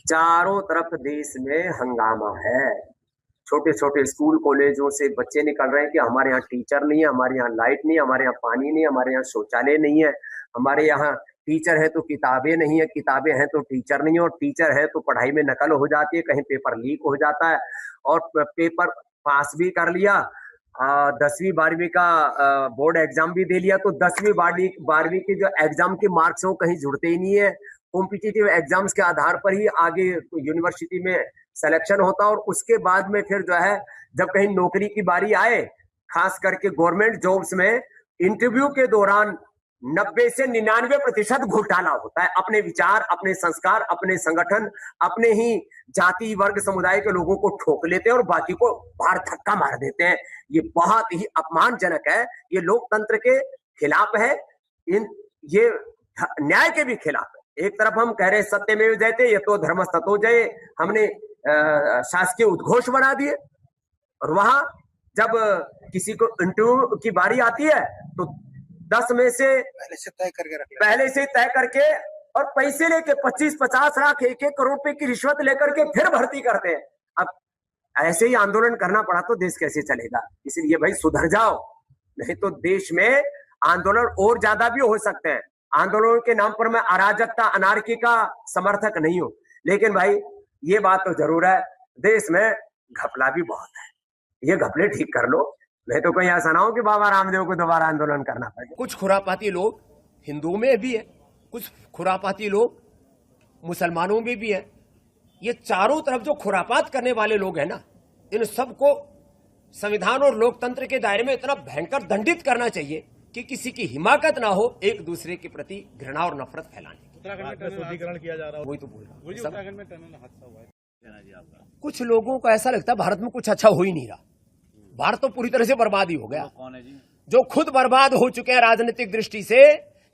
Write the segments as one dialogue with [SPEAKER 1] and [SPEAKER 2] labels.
[SPEAKER 1] चारों तरफ देश में हंगामा है। छोटे छोटे स्कूल कॉलेजों से बच्चे निकल रहे हैं कि हमारे यहाँ टीचर नहीं है, हमारे यहाँ लाइट नहीं है, हमारे यहाँ पानी नहीं है, हमारे यहाँ शौचालय नहीं है, हमारे यहाँ टीचर है तो किताबें नहीं है, किताबें हैं तो टीचर नहीं है, और टीचर है तो पढ़ाई में नकल हो जाती है, कहीं पेपर लीक हो जाता है, और पेपर पास भी कर लिया, 10वीं 12वीं का बोर्ड एग्जाम भी दे लिया, तो 10वीं 12वीं के जो एग्जाम के मार्क्स हैं वो कहीं जुड़ते ही नहीं है। कॉम्पिटिटिव एग्जाम्स के आधार पर ही आगे यूनिवर्सिटी में सिलेक्शन होता, और उसके बाद में फिर जो है जब कहीं नौकरी की बारी आए, खास करके गवर्नमेंट जॉब्स में इंटरव्यू के दौरान 90 से 99% घोटाला होता है। अपने विचार, अपने संस्कार, अपने संगठन, अपने ही जाति वर्ग समुदाय के लोगों को ठोक लेते हैं और बाकी को बाहर धक्का मार देते हैं। ये बहुत ही अपमानजनक है, ये लोकतंत्र के खिलाफ है, ये न्याय के भी खिलाफ है। एक तरफ हम कह रहे सत्यमेव जयते, ये तो धर्मस्ततो जय, हमने शासकीय उद्घोष बना दिए, और वहां जब किसी को इंटरव्यू की बारी आती है तो 10 में से पहले से तय करके और पैसे लेके 25-50 लाख 1-1 करोड़ रुपए की रिश्वत लेकर के फिर भर्ती करते हैं। अब ऐसे ही आंदोलन करना पड़ा तो देश कैसे चलेगा? इसलिए भाई सुधर जाओ, नहीं तो देश में आंदोलन और ज्यादा भी हो सकते हैं। आंदोलन के नाम पर मैं अराजकता, अनार्की का समर्थक नहीं हूं, लेकिन भाई ये बात तो जरूर है, देश में घपला भी बहुत है, ये घपले ठीक कर लो, नहीं तो कहीं ऐसा ना हो कि बाबा रामदेव को दोबारा आंदोलन करना पड़े।
[SPEAKER 2] कुछ खुरापाती लोग हिंदुओं में भी है, कुछ खुरापाती लोग मुसलमानों में भी है। ये चारों तरफ जो खुरापात करने वाले लोग हैं ना, इन सबको संविधान और लोकतंत्र के दायरे में इतना भयंकर दंडित करना चाहिए कि किसी की हिमाकत ना हो एक दूसरे के प्रति घृणा और नफरत फैलाने की।
[SPEAKER 3] उत्तराखंड में शुद्धिकरण किया जा रहा है,
[SPEAKER 2] वही तो बोल रहा हूं।
[SPEAKER 3] उत्तराखंड में टनल हादसा हुआ है।
[SPEAKER 2] कुछ लोगों को ऐसा लगता है भारत में कुछ अच्छा हो ही नहीं रहा, भारत तो पूरी तरह से बर्बाद ही हो गया।
[SPEAKER 3] कौन है जी?
[SPEAKER 2] जो खुद बर्बाद हो चुके हैं राजनीतिक दृष्टि से,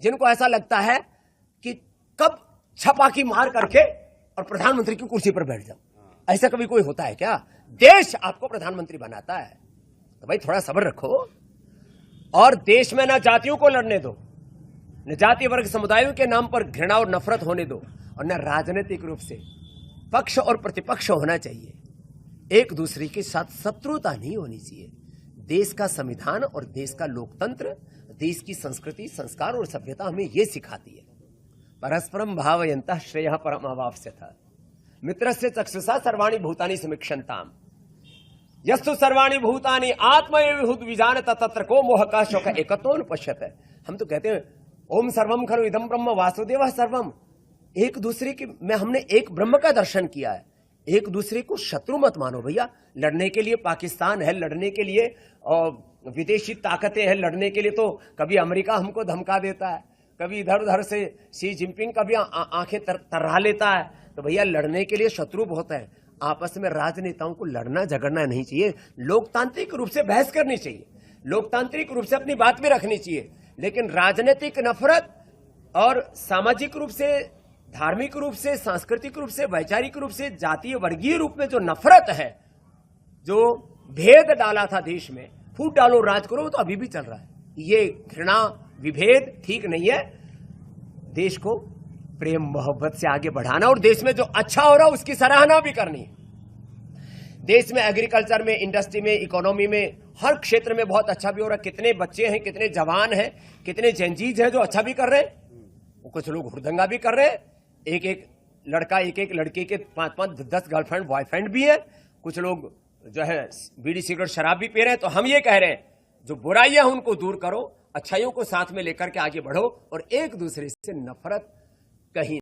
[SPEAKER 2] जिनको ऐसा लगता है कि कब छपाकी मार करके और प्रधानमंत्री की कुर्सी पर बैठ जाओ। ऐसा कभी कोई होता है क्या? देश आपको प्रधानमंत्री बनाता है, तो भाई थोड़ा सब्र रखो, और देश में ना जातियों को लड़ने दो, न जाति वर्ग समुदायों के नाम पर घृणा और नफरत होने दो, और न राजनीतिक रूप से पक्ष और प्रतिपक्ष होना चाहिए। एक दूसरे के साथ शत्रुता नहीं होनी चाहिए। देश का संविधान और देश का लोकतंत्र, देश की संस्कृति, संस्कार और सभ्यता हमें यह सिखाती है। परस्परम भावयन्तः श्रेयः परमावाप्स्यथ, मित्रस्य चक्षुषा सर्वाणि भूतानि समीक्षन्ताम्, यस्तु सर्वाणि भूतानि आत्मैव विजानत तत्र को मोहः शोकः एकतो न पश्यते। हम तो कहते हैं ओम सर्वम खलु इदं ब्रह्म वासुदेवः सर्वम। एक दूसरे के में हमने एक ब्रह्म का दर्शन किया है। एक दूसरे को शत्रु मत मानो भैया। लड़ने के लिए पाकिस्तान है, लड़ने के लिए विदेशी ताकतें हैं, लड़ने के लिए तो कभी अमेरिका हमको धमका देता है, कभी इधर उधर से शी जिनपिंग कभी आंखें तर्रा लेता है। तो भैया लड़ने के लिए शत्रु बहुत है। आपस में राजनेताओं को लड़ना झगड़ना नहीं चाहिए, लोकतांत्रिक रूप से बहस करनी चाहिए, लोकतांत्रिक रूप से अपनी बात भी रखनी चाहिए। लेकिन राजनीतिक नफरत और सामाजिक रूप से, धार्मिक रूप से, सांस्कृतिक रूप से, वैचारिक रूप से, जातीय वर्गीय रूप में जो नफरत है, जो भेद डाला था देश में, फूट डालो राज करो, तो अभी भी चल रहा है। ये घृणा विभेद ठीक नहीं है। देश को प्रेम मोहब्बत से आगे बढ़ाना, और देश में जो अच्छा हो रहा है उसकी सराहना भी करनी है। देश में एग्रीकल्चर में, इंडस्ट्री में, इकोनॉमी में, हर क्षेत्र में बहुत अच्छा भी हो रहा है। कितने बच्चे हैं, कितने जवान हैं, कितने जेनजीज हैं जो अच्छा भी कर रहे हैं। कुछ लोग हुड़दंगा भी कर रहे हैं। एक एक लड़का, एक एक लड़के के 5-5, 10 गर्लफ्रेंड बॉयफ्रेंड भी है। कुछ लोग जो है बीड़ी सिगरेट शराब भी पी रहे हैं। तो हम ये कह रहे हैं जो बुराइयां हैं उनको दूर करो, अच्छाइयों को साथ में लेकर के आगे बढ़ो, और एक दूसरे से नफरत कहीं